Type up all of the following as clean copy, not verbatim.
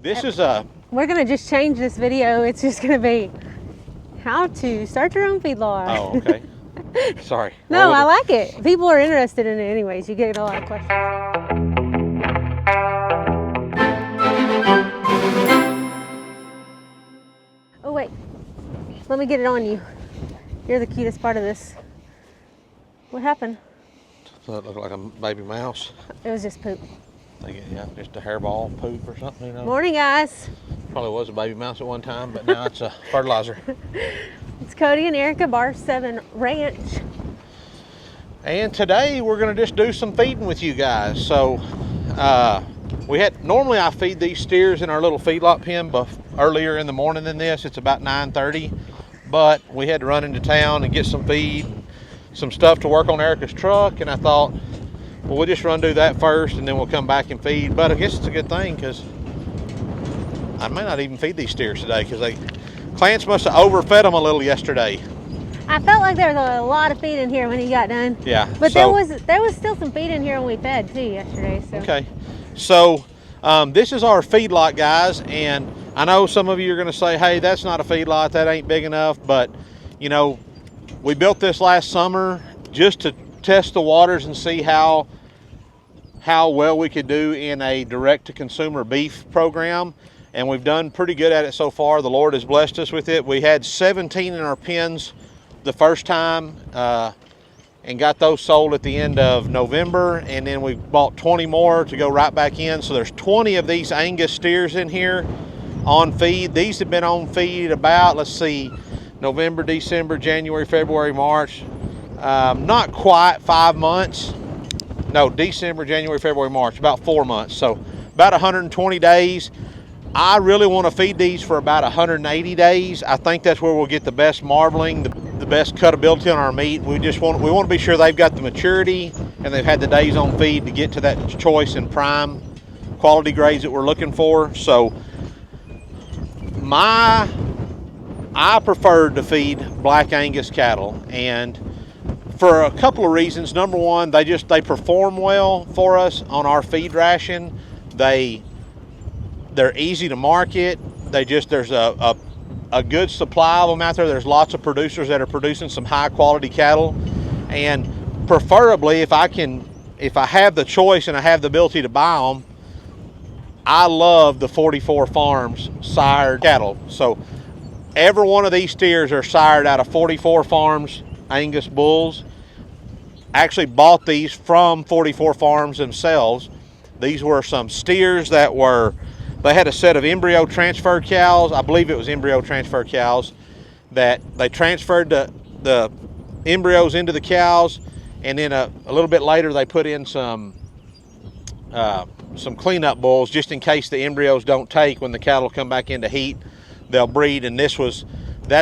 This is a... We're gonna just change this video. It's just gonna be how to start your own feedlot. Oh, okay. Sorry. No, I like it. People are interested in it anyways. You get a lot of questions. Oh wait, let me get it on you. You're the cutest part of this. What happened? Does it look like a baby mouse? It was just poop. I think, yeah, just a hairball poop or something, you know? Morning, guys. Probably was a baby mouse at one time, but now it's a fertilizer. It's Cody and Erica, Bar 7 Ranch. And today we're gonna just do some feeding with you guys. So normally I feed these steers in our little feedlot pen earlier in the morning than this. It's about 9:30, but we had to run into town and get some feed, some stuff to work on Erica's truck, and I thought, well, we'll just do that first and then we'll come back and feed. But I guess it's a good thing because I may not even feed these steers today because Clarence must have overfed them a little yesterday. I felt like there was a lot of feed in here when he got done. Yeah. But there was still some feed in here when we fed too yesterday. So. Okay. So this is our feedlot, guys, and I know some of you are going to say, hey, that's not a feedlot, that ain't big enough, but you know, we built this last summer just to test the waters and see how well we could do in a direct-to-consumer beef program, and we've done pretty good at it so far. The Lord has blessed us with it. We had 17 in our pens the first time and got those sold at the end of November, and then we bought 20 more to go right back in. So there's 20 of these Angus steers in here on feed. These have been on feed about, let's see, November, December, January, February, March. Not quite 5 months. No, December, January, February, March, about 4 months. So about 120 days. I really want to feed these for about 180 days. I think that's where we'll get the best marbling, the best cutability on our meat. We want to be sure they've got the maturity and they've had the days on feed to get to that choice and prime quality grades that we're looking for. So I prefer to feed Black Angus cattle, and for a couple of reasons. Number one, they perform well for us on our feed ration. They're easy to market. There's a good supply of them out there. There's lots of producers that are producing some high quality cattle, and preferably if I have the choice and I have the ability to buy them, I love the 44 Farms sired cattle. So every one of these steers are sired out of 44 Farms Angus bulls. Actually bought these from 44 Farms themselves. These were some steers that they had a set of embryo transfer cows. I believe it was embryo transfer cows that they transferred the embryos into the cows, and then a little bit later they put in some cleanup bulls just in case the embryos don't take. When the cattle come back into heat, they'll breed, and that's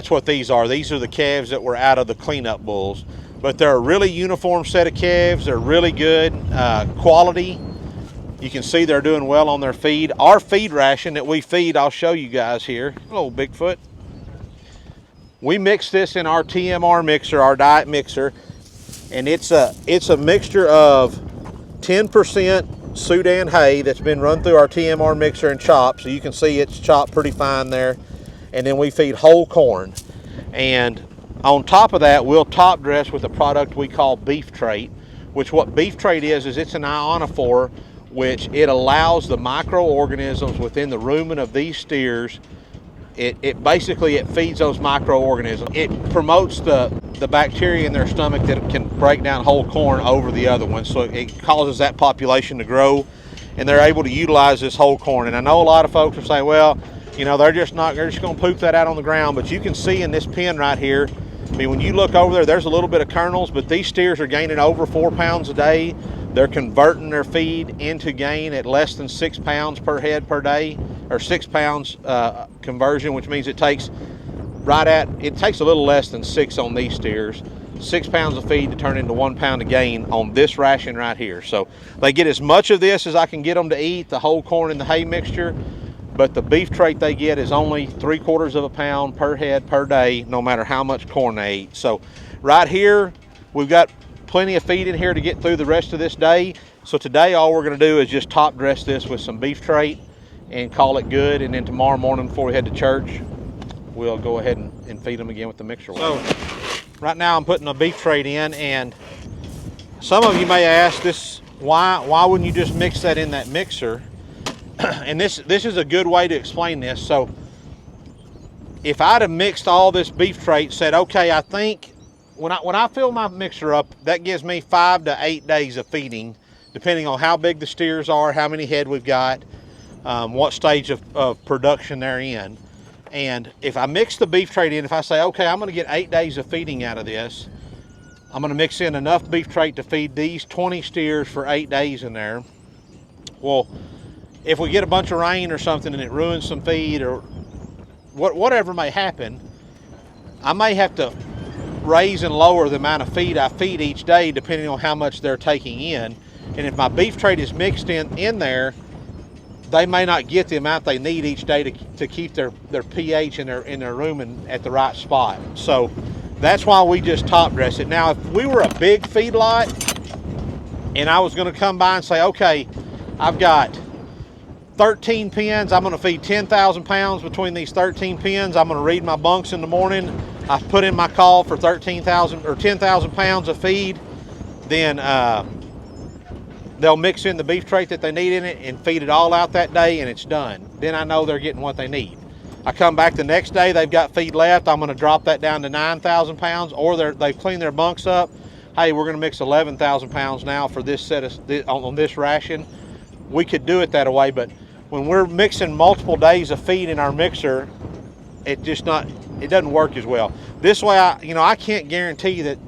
what these are. These are the calves that were out of the cleanup bulls. But they're a really uniform set of calves. They're really good quality. You can see they're doing well on their feed. Our feed ration that we feed, I'll show you guys here. Hello, Bigfoot. We mix this in our TMR mixer, our diet mixer, and it's a mixture of 10% Sudan hay that's been run through our TMR mixer and chopped. So you can see it's chopped pretty fine there. And then we feed whole corn. And on top of that, we'll top dress with a product we call Beef Trait, which what Beef Trait is it's an ionophore, which it allows the microorganisms within the rumen of these steers. It basically feeds those microorganisms. It promotes the bacteria in their stomach that can break down whole corn over the other ones. So it causes that population to grow, and they're able to utilize this whole corn. And I know a lot of folks are saying, well, you know, they're just going to poop that out on the ground. But you can see in this pen right here, I mean, when you look over there's a little bit of kernels, but these steers are gaining over 4 pounds a day. They're converting their feed into gain at less than 6 pounds per head per day, or 6 pounds conversion, which means it takes a little less than 6 on these steers. 6 pounds of feed to turn into 1 pound of gain on this ration right here. So they get as much of this as I can get them to eat, the whole corn and the hay mixture, but the Beef Trait they get is only 3/4 of a pound per head per day, no matter how much corn they eat. So right here, we've got plenty of feed in here to get through the rest of this day. So today all we're going to do is just top dress this with some Beef Trait and call it good. And then tomorrow morning before we head to church, we'll go ahead and feed them again with the mixer. So right now I'm putting a beef trait in, and some of you may ask this, why wouldn't you just mix that in that mixer? And this is a good way to explain this. So if I'd have mixed all this beef trait, said, okay, I think when I fill my mixer up, that gives me 5 to 8 days of feeding, depending on how big the steers are, how many head we've got, what stage of production they're in. And if I mix the beef trait in, if I say, okay, I'm going to get 8 days of feeding out of this, I'm going to mix in enough beef trait to feed these 20 steers for 8 days in there. Well, if we get a bunch of rain or something and it ruins some feed or whatever may happen, I may have to raise and lower the amount of feed I feed each day depending on how much they're taking in. And if my beef trait is mixed in there, they may not get the amount they need each day to keep their pH in their room and at the right spot. So that's why we just top dress it. Now, if we were a big feedlot and I was going to come by and say, okay, I've got 13 pens, I'm going to feed 10,000 pounds between these 13 pens. I'm going to read my bunks in the morning. I put in my call for 13,000 or 10,000 pounds of feed. Then they'll mix in the beef trait that they need in it and feed it all out that day, and it's done. Then I know they're getting what they need. I come back the next day, they've got feed left. I'm going to drop that down to 9,000 pounds, or they've cleaned their bunks up. Hey, we're going to mix 11,000 pounds now for this set of on this ration. We could do it that way, but when we're mixing multiple days of feed in our mixer, it doesn't work as well. This way, I can't guarantee that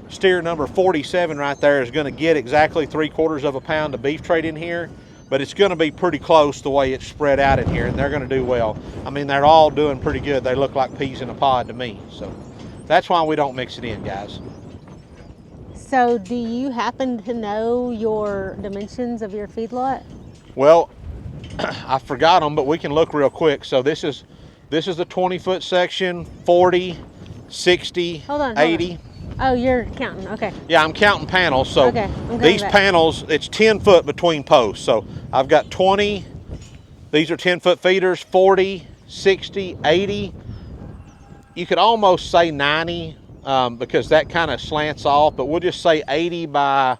steer number 47 right there is going to get exactly 3/4 of a pound of beef trait in here, but it's going to be pretty close the way it's spread out in here, and they're going to do well. I mean, they're all doing pretty good. They look like peas in a pod to me. So that's why we don't mix it in, guys. So do you happen to know your dimensions of your feedlot? Well, I forgot them, but we can look real quick. So this is the 20-foot section, 40, 60, hold on, 80. Oh, you're counting, okay. Yeah, I'm counting panels. So okay, these panels, it's 10 foot between posts. So I've got 20, these are 10-foot feeders, 40, 60, 80. You could almost say 90 because that kind of slants off, but we'll just say 80 by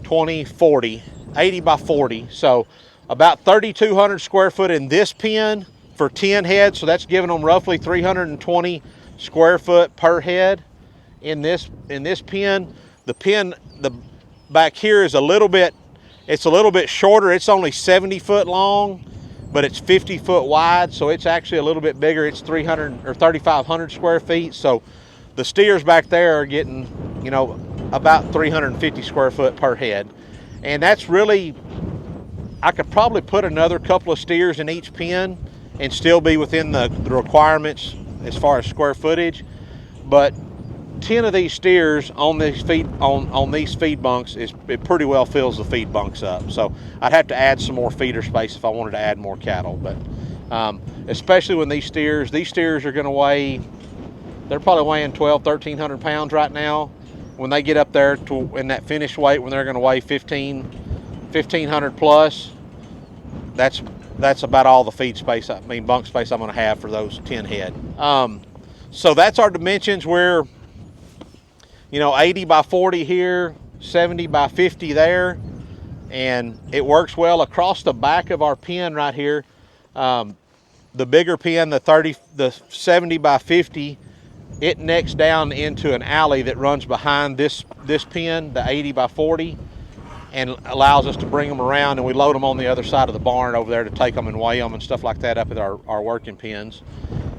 20, 40, 80 by 40. So about 3,200 square foot in this pen for 10 heads. So that's giving them roughly 320 square foot per head. In this pen, the back here is a little bit shorter. It's only 70 foot long, but it's 50 foot wide, so it's actually a little bit bigger. It's 300 or 3,500 square feet. So the steers back there are getting, about 350 square foot per head. And that's really, I could probably put another couple of steers in each pen and still be within the requirements as far as square footage. But 10 of these steers on these feed bunks it pretty well fills the feed bunks up. So I'd have to add some more feeder space if I wanted to add more cattle. But especially when these steers are going to weigh, they're probably weighing 1,300 pounds right now. When they get up there to in that finished weight, when they're going to weigh 1,500 plus, that's about all the feed space, bunk space I'm going to have for those 10 head. So that's our dimensions. We're 80 by 40 here, 70 by 50 there, and it works well across the back of our pen right here. The bigger pen, the 70 by 50, it necks down into an alley that runs behind this pen, the 80 by 40, and allows us to bring them around, and we load them on the other side of the barn over there to take them and weigh them and stuff like that up at our working pens.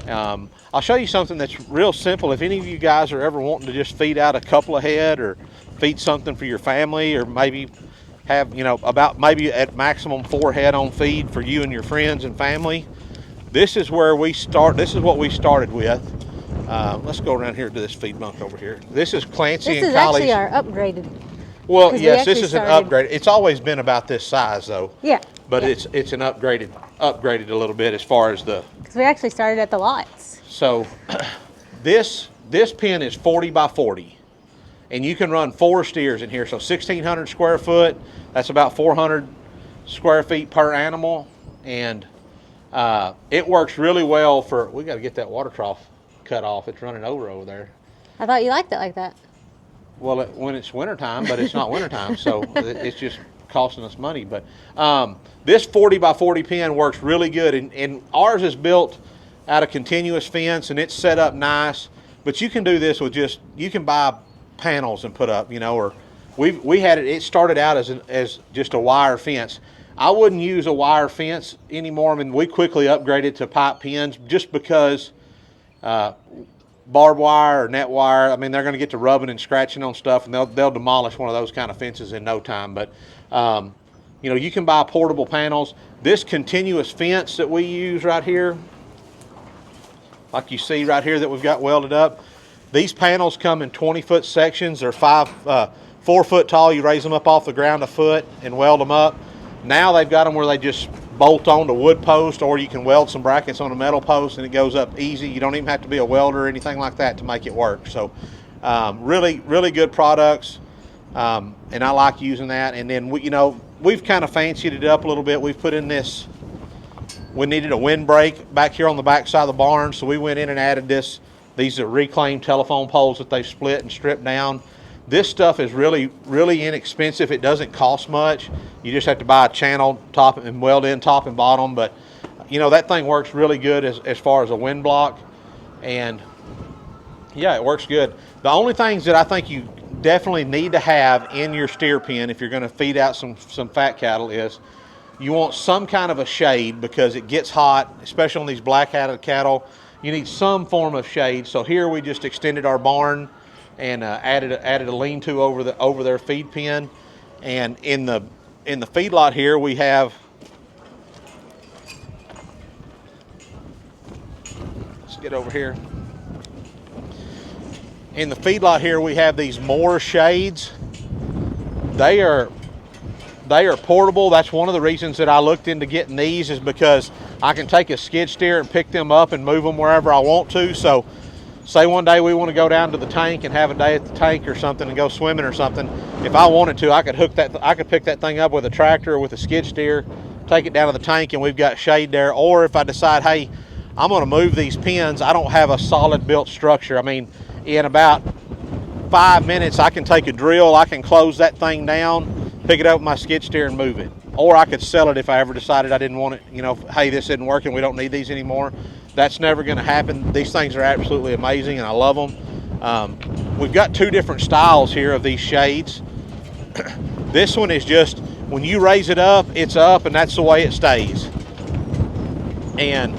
I'll show you something that's real simple. If any of you guys are ever wanting to just feed out a couple of head or feed something for your family, or maybe have, about maybe at maximum 4 head on feed for you and your friends and family, this is where we start. This is what we started with. Let's go around here to this feed bunk over here. This is Clancy and Kylie's. This is actually our upgraded. Well, yes, this is an upgrade. It's always been about this size though. Yeah. But yeah, it's an upgraded a little bit as far as the. Because we actually started at the lots. So this pen is 40 by 40, and you can run 4 steers in here. So 1,600 square foot. That's about 400 square feet per animal, and It works really well for, we got to get that water trough cut off. It's running over there. I thought you liked it like that. Well, when it's wintertime, but it's not wintertime, so it's just costing us money. But this 40 by 40 pen works really good, and ours is built out of continuous fence, and it's set up nice. But you can do this with just, you can buy panels and put up, you know, or we had it. It started out as just a wire fence. I wouldn't use a wire fence anymore. I mean, we quickly upgraded to pipe pens just because barbed wire or net wire, I mean, they're going to get to rubbing and scratching on stuff, and they'll demolish one of those kind of fences in no time. But you know, you can buy portable panels. This continuous fence that we use right here, like you see right here that we've got welded up, these panels come in 20-foot sections. They're 4 foot tall. You raise them up off the ground a foot and weld them up. Now they've got them where they just bolt on to wood post, or you can weld some brackets on a metal post and it goes up easy. You don't even have to be a welder or anything like that to make it work. So really, really good products, and I like using that. And then you know, we've kind of fancied it up a little bit. We've put in this, we needed a windbreak back here on the back side of the barn, so we went in and added this. These are reclaimed telephone poles that they've split and stripped down. This stuff is really, really inexpensive. It doesn't cost much. You just have to buy a channel top and weld in top and bottom. But you know, that thing works really good as far as a wind block, and yeah, it works good. The only things that I think you definitely need to have in your steer pen if you're going to feed out some fat cattle is you want some kind of a shade, because it gets hot, especially on these black-hatted cattle. You need some form of shade. So here we just extended our barn and added a lean-to over their feed pen. And in the feedlot here we have, let's get over here. In the feedlot here we have these more shades. They are portable. That's one of the reasons that I looked into getting these, is because I can take a skid steer and pick them up and move them wherever I want to. So say one day we want to go down to the tank and have a day at the tank or something and go swimming or something. If I wanted to, I could pick that thing up with a tractor or with a skid steer, take it down to the tank, and we've got shade there. Or if I decide, hey, I'm going to move these pens, I don't have a solid built structure. I mean, in about 5 minutes, I can take a drill, I can close that thing down, pick it up with my skid steer and move it. Or I could sell it if I ever decided I didn't want it, you know, hey, this isn't working, we don't need these anymore. That's never going to happen. These things are absolutely amazing, and I love them. We've got 2 different styles here of these shades. This one is just, when you raise it up, it's up, and that's the way it stays. And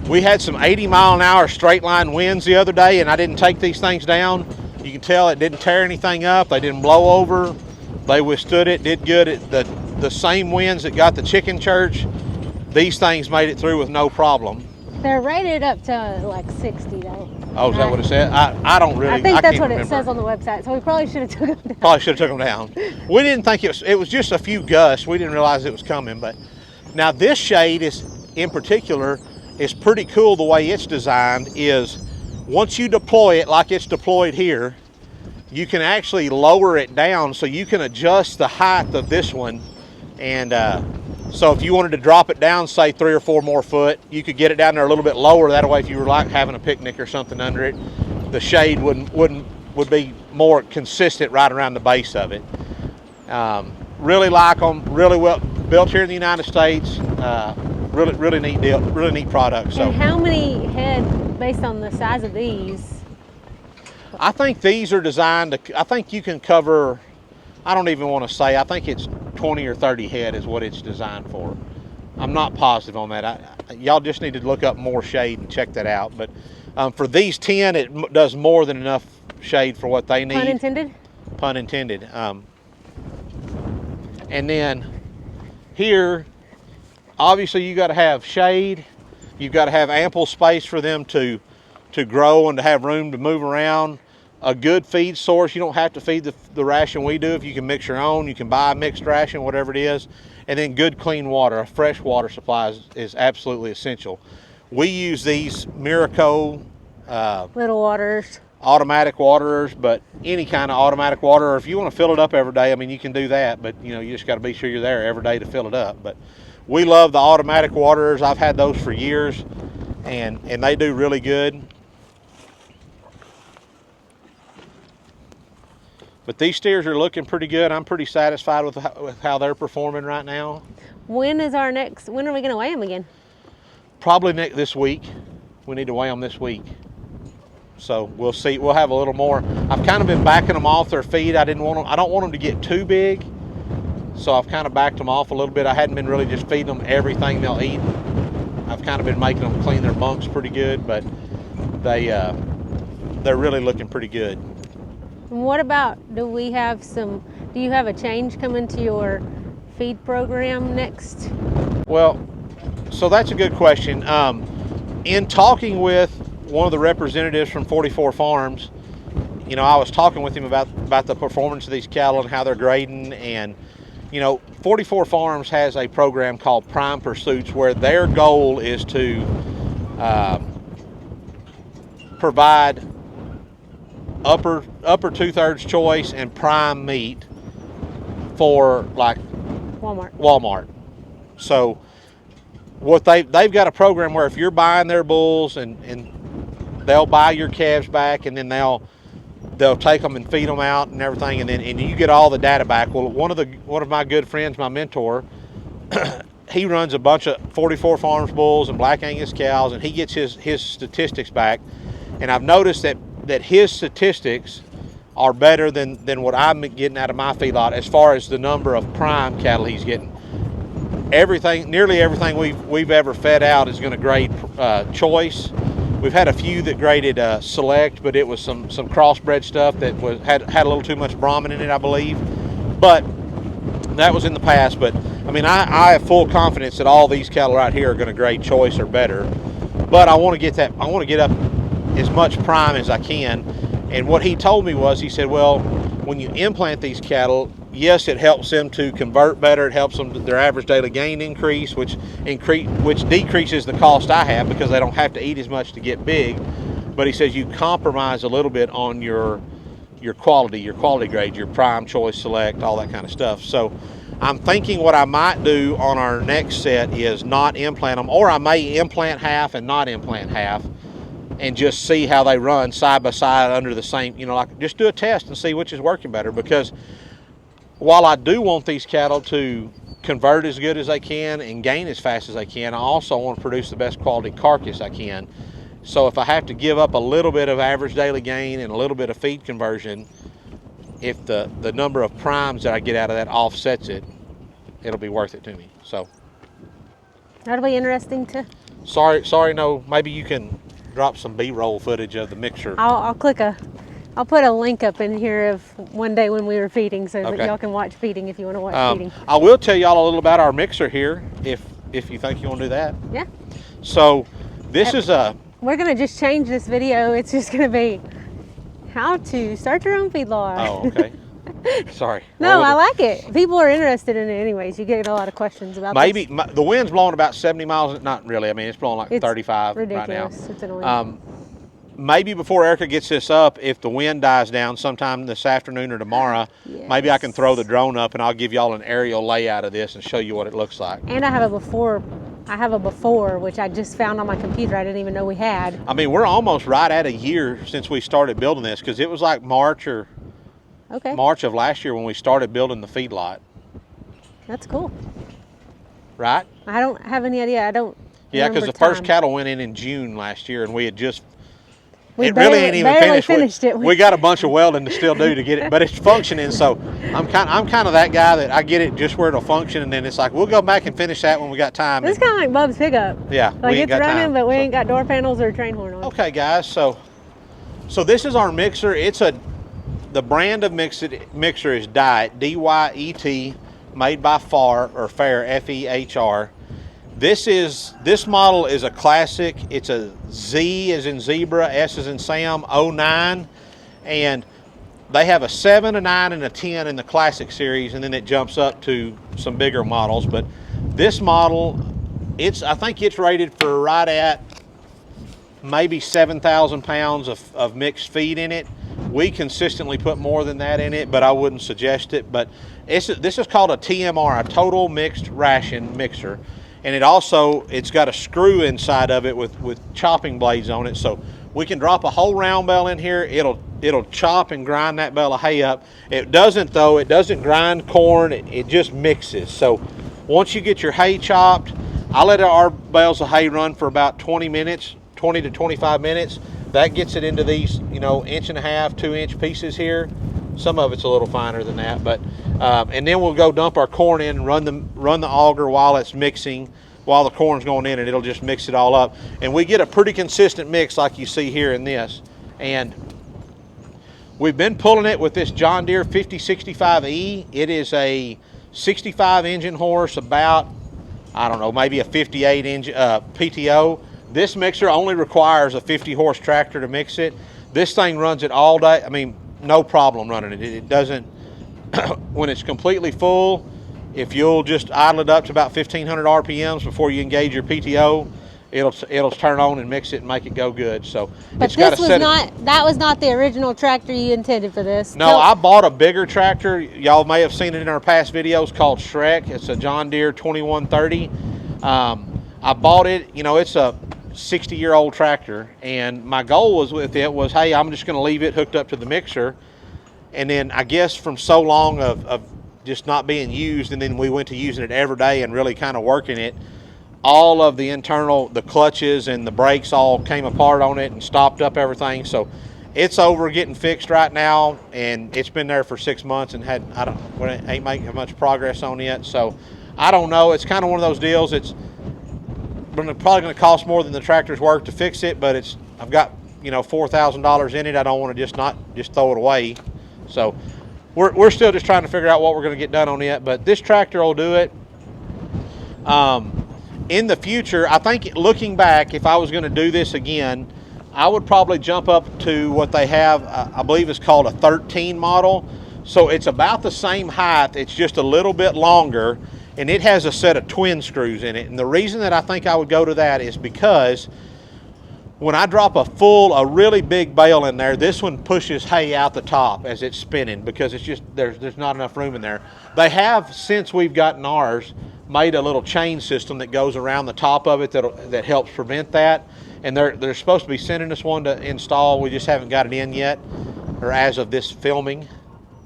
we had some 80-mile-an-hour straight line winds the other day, and I didn't take these things down. You can tell it didn't tear anything up. They didn't blow over. They withstood it, did good. The same winds that got the chicken church, these things made it through with no problem. They're rated up to like 60 though. Oh, is that what it said? I don't really. I think that's what remember. It says on the website. So we probably should have took them down. Probably should have took them down. We didn't think it was just a few gusts. We didn't realize it was coming. But now this shade is, in particular, is pretty cool. The way it's designed is, once you deploy it like it's deployed here, you can actually lower it down, so you can adjust the height of this one. And so if you wanted to drop it down, say 3 or 4 more foot, you could get it down there a little bit lower. That way, if you were like having a picnic or something under it, the shade would be more consistent right around the base of it. Really like them. Really well built here in the United States. Really neat deal. Really neat product. So. And how many head, based on the size of these? I think these are designed to. I think you can cover. I don't even want to say. I think it's 20 or 30 head is what it's designed for. I'm not positive on that. Y'all just need to look up more shade and check that out. But for these 10, it does more than enough shade for what they need. Pun intended? Pun intended. And then here, obviously you got to have shade. You've got to have ample space for them to grow and to have room to move around. A good feed source. You don't have to feed the ration we do. If you can mix your own, you can buy a mixed ration, whatever it is. And then good clean water. A fresh water supply is absolutely essential. We use these Miraco little waters, automatic waterers, but any kind of automatic water, or if you want to fill it up every day, I mean, you can do that, but you know, you just got to be sure you're there every day to fill it up. But We love the automatic waterers. I've had those for years, and they do really good. But these steers are looking pretty good. I'm pretty satisfied with how they're performing right now. When are we going to weigh them again? Probably this week. We need to weigh them this week. So we'll see. We'll have a little more. I've kind of been backing them off their feed. I don't want them to get too big. So I've kind of backed them off a little bit. I hadn't been really just feeding them everything they'll eat. I've kind of been making them clean their bunks pretty good, but they're really looking pretty good. What about, do you have a change coming to your feed program next? Well, so that's a good question. In talking with one of the representatives from 44 Farms, you know, I was talking with him about the performance of these cattle and how they're grading. And, you know, 44 Farms has a program called Prime Pursuits, where their goal is to provide upper 2/3 choice and prime meat for like Walmart. So what they've got a program where if you're buying their bulls and they'll buy your calves back, and then they'll take them and feed them out and everything, and you get all the data back. Well, one of my good friends, my mentor, he runs a bunch of 44 Farms bulls and Black Angus cows, and he gets his statistics back. And I've noticed that his statistics are better than what I'm getting out of my feedlot as far as the number of prime cattle he's getting. Nearly everything we've ever fed out is going to grade choice. We've had a few that graded select, but it was some crossbred stuff that had a little too much Brahman in it, I believe. But that was in the past. But I mean, I have full confidence that all these cattle right here are going to grade choice or better. But I want to get up as much prime as I can. And what he told me was, he said, well, when you implant these cattle, yes, it helps them to convert better. It helps them their average daily gain increase, which decreases the cost I have because they don't have to eat as much to get big. But he says you compromise a little bit on your quality grade, your prime, choice, select, all that kind of stuff. So I'm thinking what I might do on our next set is not implant them, or I may implant half and not implant half, and just see how they run side by side under the same, you know, like just do a test and see which is working better. Because while I do want these cattle to convert as good as they can and gain as fast as they can, I also want to produce the best quality carcass I can. So if I have to give up a little bit of average daily gain and a little bit of feed conversion, if the number of primes that I get out of that offsets it, it'll be worth it to me. So that'll be interesting to. Sorry, no, maybe you can drop some B-roll footage of the mixer. I'll put a link up in here of one day when we were feeding, so that y'all can watch feeding if you want to watch feeding. I will tell y'all a little about our mixer here, if you think you want to do that. Yeah. So this is a. We're gonna just change this video. It's just gonna be how to start your own feedlot. Oh, okay. Sorry. No, I like it. People are interested in it anyways. You get a lot of questions about maybe this. The wind's blowing about 70 miles. Not really. I mean, it's blowing like 35 ridiculous. Right now. It's annoying. Maybe before Erica gets this up, if the wind dies down sometime this afternoon or tomorrow, maybe I can throw the drone up and I'll give y'all an aerial layout of this and show you what it looks like. And I have a before, which I just found on my computer. I didn't even know we had. I mean, we're almost right at a year since we started building this, because it was like March of last year when we started building the feedlot. That's cool. Right? I don't have any idea. Yeah, because the first cattle went in June last year, and we had just. We really ain't even finished. It. We got a bunch of welding to still do to get it, but it's functioning. So I'm kind of that guy that I get it just where it'll function, and then it's like we'll go back and finish that when we got time. It's kind of like Bub's pickup. Yeah, like it's running, but we ain't got door panels or train horn on. Okay, guys. So this is our mixer. The brand of mixer is Diet, D-Y-E-T, made by Fair, F-E-H-R. This model is a classic. It's a Z as in zebra, S as in Sam, 09, and they have a 7, a 9, and a 10 in the classic series, and then it jumps up to some bigger models. But this model, I think it's rated for right at maybe 7,000 pounds of mixed feed in it. We consistently put more than that in it, but I wouldn't suggest it. But this is called a TMR, a total mixed ration mixer. And it's got a screw inside of it with chopping blades on it. So we can drop a whole round bale in here. It'll chop and grind that bale of hay up. It doesn't grind corn. It just mixes. So once you get your hay chopped, I let our bales of hay run for about 20 to 25 minutes. That gets it into these, 1.5 to 2 inch pieces here. Some of it's a little finer than that, but and then we'll go dump our corn in and run the auger while it's mixing, while the corn's going in, and it'll just mix it all up. And we get a pretty consistent mix like you see here in this. And we've been pulling it with this John Deere 5065E. It is a 65 engine horse, about, I don't know, maybe a 58 engine PTO. This mixer only requires a 50 horse tractor to mix it. This thing runs it all day. I mean, no problem running it. It doesn't, when it's completely full, if you'll just idle it up to about 1,500 RPMs before you engage your PTO, it'll turn on and mix it and make it go good. So, but it's got that was not the original tractor you intended for this. No, I bought a bigger tractor. Y'all may have seen it in our past videos, called Shrek. It's a John Deere 2130. I bought it. It's a 60-year-old tractor, and my goal was, hey, I'm just going to leave it hooked up to the mixer. And then I guess from so long of just not being used, and then we went to using it every day and really kind of working it, all of the clutches and the brakes all came apart on it and stopped up everything. So it's over getting fixed right now, and it's been there for 6 months and ain't making much progress on it yet. So I don't know. It's kind of one of those deals. It's probably going to cost more than the tractor's worth to fix it, but I've got $4,000 in it. I don't want to just throw it away. So we're still just trying to figure out what we're going to get done on it, but this tractor will do it. In the future, I think, looking back, if I was going to do this again, I would probably jump up to what they have, I believe it's called a 13 model. So it's about the same height, it's just a little bit longer, and it has a set of twin screws in it. And the reason that I think I would go to that is because when I drop a really big bale in there, this one pushes hay out the top as it's spinning, because it's just, there's not enough room in there. They have, since we've gotten ours, made a little chain system that goes around the top of it that helps prevent that. And they're supposed to be sending us one to install. We just haven't got it in yet, or as of this filming,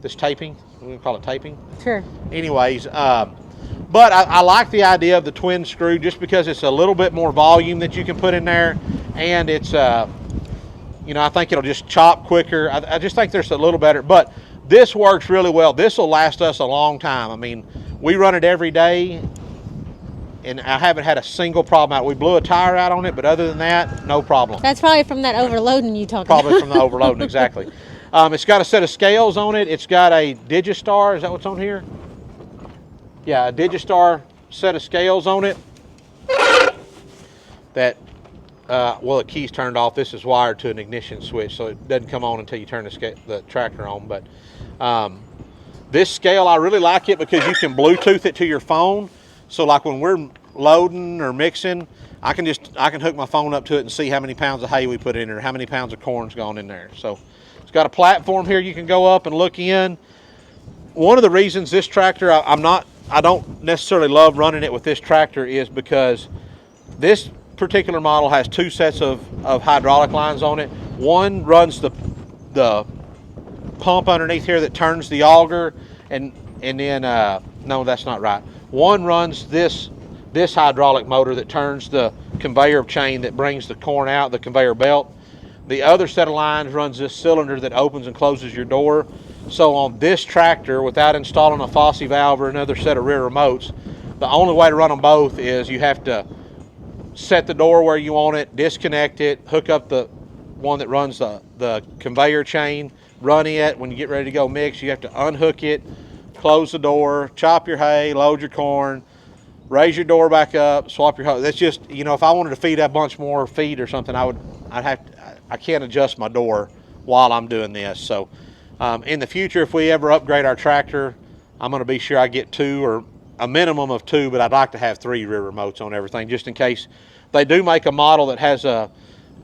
this taping. We're gonna call it taping. Sure. Anyways, but I like the idea of the twin screw, just because it's a little bit more volume that you can put in there, and it's I think it'll just chop quicker. I just think there's a little better, but this works really well. This will last us a long time. I mean, we run it every day, and I haven't had a single problem out. We blew a tire out on it, but other than that, no problem. That's probably from that overloading you talked about. Probably from the overloading, exactly. It's got a set of scales on it. It's got a Digistar. Is that what's on here? Yeah, a Digistar set of scales on it. That, well, the key's turned off. This is wired to an ignition switch, so it doesn't come on until you turn the tractor on. But this scale, I really like it because you can Bluetooth it to your phone. So like when we're loading or mixing, I can hook my phone up to it and see how many pounds of hay we put in there, how many pounds of corn's gone in there. So it's got a platform here you can go up and look in. One of the reasons this tractor, I don't necessarily love running it with this tractor, is because this particular model has two sets of hydraulic lines on it. One runs the pump underneath here that turns the auger, and then no, that's not right. One runs this hydraulic motor that turns the conveyor chain that brings the corn out, the conveyor belt. The other set of lines runs this cylinder that opens and closes your door. So on this tractor, without installing a Fosse valve or another set of rear remotes, the only way to run them both is you have to set the door where you want it, disconnect it, hook up the one that runs the conveyor chain, run it. When you get ready to go mix, you have to unhook it, close the door, chop your hay, load your corn, raise your door back up, swap your hose. That's just, if I wanted to feed a bunch more feed or something, I can't adjust my door while I'm doing this. So in the future, if we ever upgrade our tractor, I'm going to be sure I get 2, or a minimum of 2, but I'd like to have 3 rear remotes on everything, just in case they do make a model that has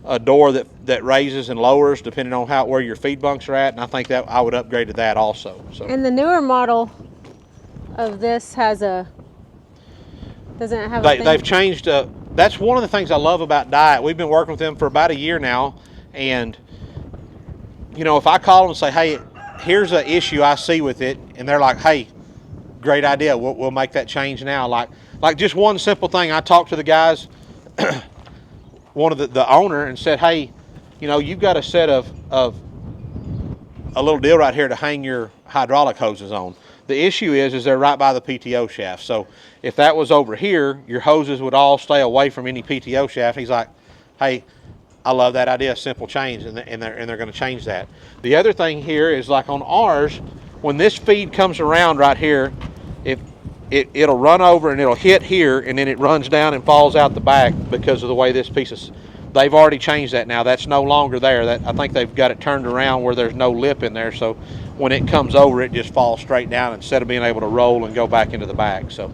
a door that raises and lowers depending on where your feed bunks are at, and I think that I would upgrade to that also. So. And the newer model of this doesn't have a thing? They've changed. That's one of the things I love about Diet. We've been working with them for about a year now, and if I call them and say, hey, here's an issue I see with it, and they're like, hey, great idea, we'll make that change now. Like just one simple thing, I talked to the guys, one of the owner, and said, hey, you've got a set of a little deal right here to hang your hydraulic hoses on. The issue is they're right by the PTO shaft. So if that was over here, your hoses would all stay away from any PTO shaft. He's like, hey, I love that idea, simple change, and they're going to change that. The other thing here is, like on ours, when this feed comes around right here, it'll run over and it'll hit here, and then it runs down and falls out the back because of the way this piece is. They've already changed that now. That's no longer there. I think they've got it turned around where there's no lip in there, so when it comes over, it just falls straight down instead of being able to roll and go back into the back. So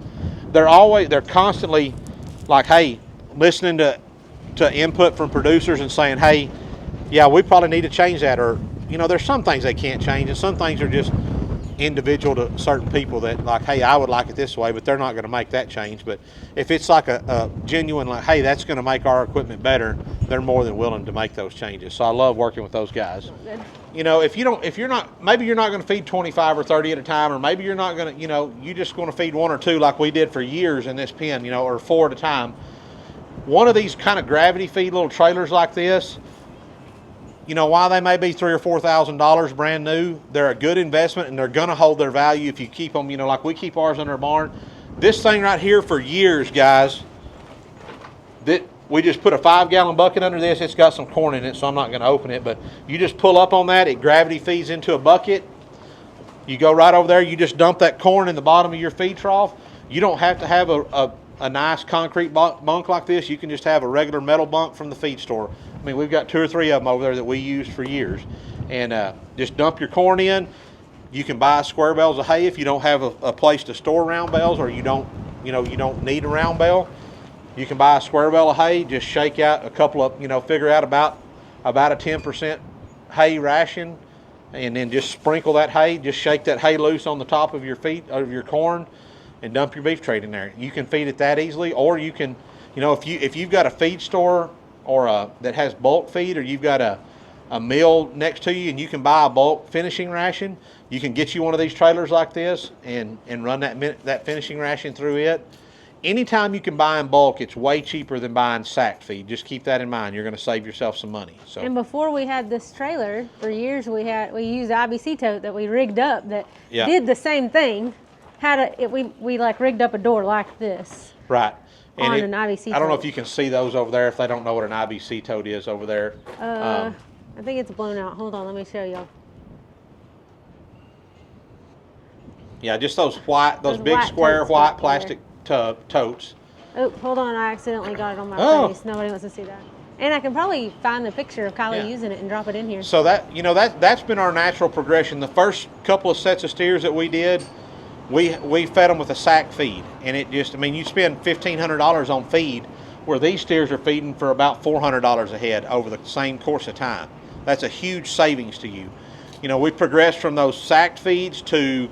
they're constantly like, hey, listening to input from producers and saying, hey, yeah, we probably need to change that, or there's some things they can't change, and some things are just individual to certain people that, like, hey, I would like it this way, but they're not going to make that change. But if it's like a genuine, like, hey, that's going to make our equipment better, they're more than willing to make those changes. So I love working with those guys. If you're not, maybe you're not going to feed 25 or 30 at a time, or maybe you're not going to, you're just going to feed 1 or 2 like we did for years in this pen, or 4 at a time. One of these kind of gravity feed little trailers like this, while they may be $3,000 or $4,000 brand new, they're a good investment, and they're going to hold their value if you keep them, like we keep ours under a barn. This thing right here for years, guys, we just put a 5-gallon bucket under this. It's got some corn in it, so I'm not going to open it, but you just pull up on that, it gravity feeds into a bucket. You go right over there, you just dump that corn in the bottom of your feed trough. You don't have to have a nice concrete bunk like this. You can just have a regular metal bunk from the feed store. I mean, we've got 2 or 3 of them over there that we used for years. And just dump your corn in. You can buy square bales of hay if you don't have a place to store round bales, or you don't need a round bale. You can buy a square bale of hay. Just shake out a couple of, figure out about a 10% hay ration, and then just sprinkle that hay. Just shake that hay loose on the top of your corn, and dump your beef tray in there. You can feed it that easily, or you can, if you've got a feed store or that has bulk feed, or you've got a mill next to you and you can buy a bulk finishing ration, you can get you one of these trailers like this and run that finishing ration through it. Anytime you can buy in bulk, it's way cheaper than buying sacked feed. Just keep that in mind. You're going to save yourself some money. So. And before we had this trailer, for years we used IBC tote that we rigged up that did the same thing. We like rigged up a door like this. Right. And an IBC tote. I don't know if you can see those over there if they don't know what an IBC tote is over there. I think it's blown out. Hold on, let me show y'all. Yeah, just those big square white plastic totes. Oh, hold on, I accidentally got it on my face. Nobody wants to see that. And I can probably find the picture of Kylie using it and drop it in here. So that's been our natural progression. The first couple of sets of steers that we did, we fed them with a sack feed, and it just, you spend $1,500 on feed, where these steers are feeding for about $400 a head over the same course of time. That's a huge savings to you. We progressed from those sacked feeds to,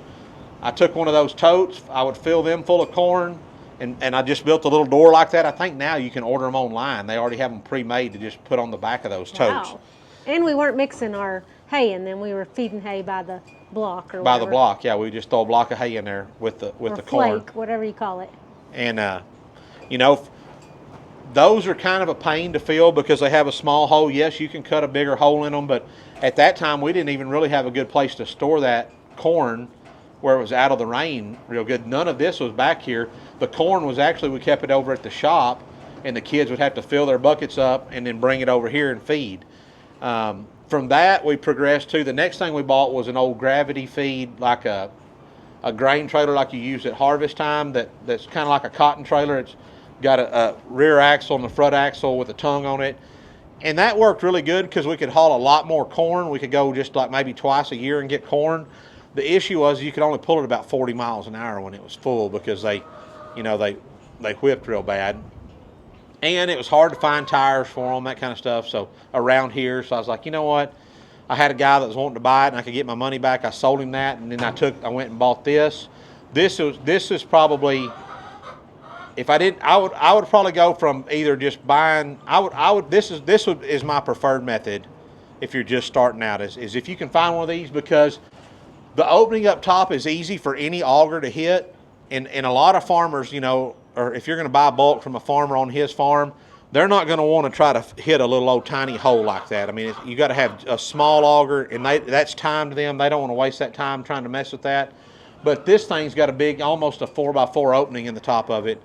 I took one of those totes, I would fill them full of corn, and I just built a little door like that. I think now you can order them online. They already have them pre-made to just put on the back of those totes. Wow. And we weren't mixing our hay in them. We were feeding hay by the block or by whatever. The block, yeah. We just throw a block of hay in there with the flake, corn. Whatever you call it. And, those are kind of a pain to fill because they have a small hole. Yes, you can cut a bigger hole in them, but at that time we didn't even really have a good place to store that corn where it was out of the rain real good. None of this was back here. The corn was actually, we kept it over at the shop, and the kids would have to fill their buckets up and then bring it over here and feed. From that, we progressed to the next thing we bought was an old gravity feed, like a grain trailer like you use at harvest time. That's kind of like a cotton trailer. It's got a rear axle and a front axle with a tongue on it. And that worked really good because we could haul a lot more corn. We could go just like maybe twice a year and get corn. The issue was you could only pull it about 40 miles an hour when it was full because they whipped real bad. And it was hard to find tires for them, that kind of stuff. So around here, so I was like, you know what? I had a guy that was wanting to buy it, and I could get my money back. I sold him that, and then I went and bought this. This is probably, if I didn't, I would probably go from either just buying. This is my preferred method. If you're just starting out, is if you can find one of these, because the opening up top is easy for any auger to hit, and a lot of farmers, you know, or if you're going to buy bulk from a farmer on his farm, they're not going to want to try to hit a little old tiny hole like that. I mean, you got to have a small auger, and that's time to them. They don't want to waste that time trying to mess with that. But this thing's got a big, almost a 4x4 opening in the top of it.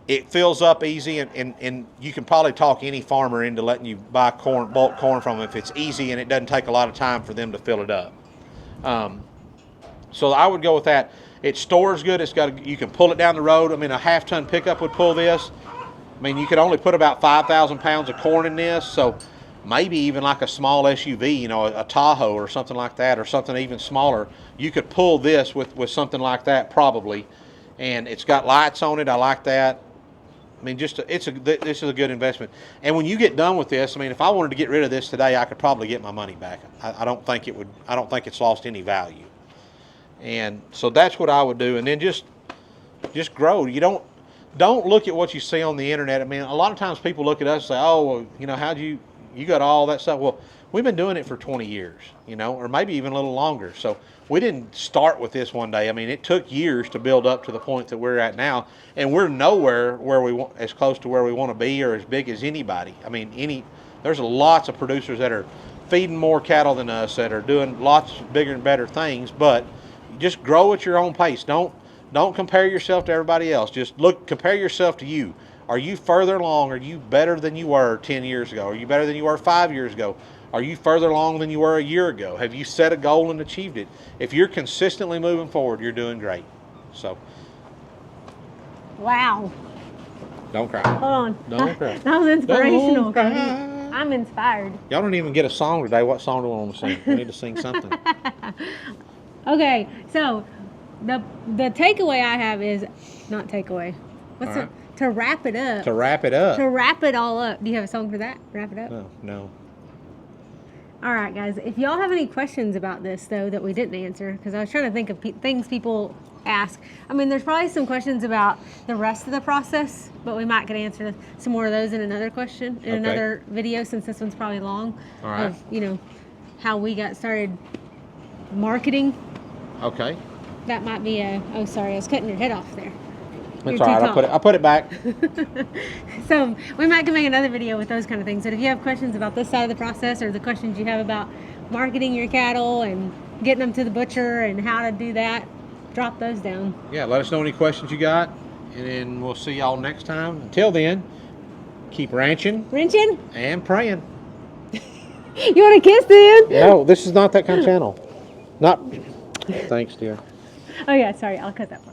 It fills up easy, and you can probably talk any farmer into letting you buy bulk corn from them if it's easy and it doesn't take a lot of time for them to fill it up. So I would go with that. It stores good. You can pull it down the road. I mean, a half-ton pickup would pull this. I mean, you could only put about 5,000 pounds of corn in this, so maybe even like a small SUV, you know, a Tahoe or something like that, or something even smaller. You could pull this with something like that probably, and it's got lights on it. I like that. I mean, this is a good investment. And when you get done with this, I mean, if I wanted to get rid of this today, I could probably get my money back. I don't think it's lost any value. And so that's what I would do. And then just grow. You don't look at what you see on the internet. I mean, a lot of times people look at us and say, oh, well, you know, how'd you got all that stuff? Well, we've been doing it for 20 years, you know, or maybe even a little longer. So we didn't start with this one day. I mean, it took years to build up to the point that we're at now, and we're nowhere where we want, as close to where we want to be or as big as anybody. I mean, there's lots of producers that are feeding more cattle than us, that are doing lots bigger and better things, but just grow at your own pace. Don't compare yourself to everybody else. Just compare yourself to you. Are you further along? Are you better than you were 10 years ago? Are you better than you were 5 years ago? Are you further along than you were a year ago? Have you set a goal and achieved it? If you're consistently moving forward, you're doing great. So. Wow. Don't cry. Hold on. Don't cry. That was inspirational. Don't cry. I'm inspired. Y'all don't even get a song today. What song do we want to sing? We need to sing something. Okay, so the takeaway I have is, not takeaway. What's right. To wrap it up. To wrap it up. To wrap it all up. Do you have a song for that? Wrap it up? No. All right, guys. If y'all have any questions about this, though, that we didn't answer, because I was trying to think of things people ask. I mean, there's probably some questions about the rest of the process, but we might could answer some more of those in another question, in another video, since this one's probably long. All right. Of, you know, how we got started marketing. Okay. That might be oh, sorry, I was cutting your head off there. That's all right. I'll put it back. So we might can make another video with those kind of things. But if you have questions about this side of the process, or the questions you have about marketing your cattle and getting them to the butcher and how to do that, drop those down. Yeah, let us know any questions you got, and then we'll see y'all next time. Until then, keep ranching, and praying. You want a kiss then? No, this is not that kind of channel. Not. Thanks, dear. Oh yeah, sorry. I'll cut that part.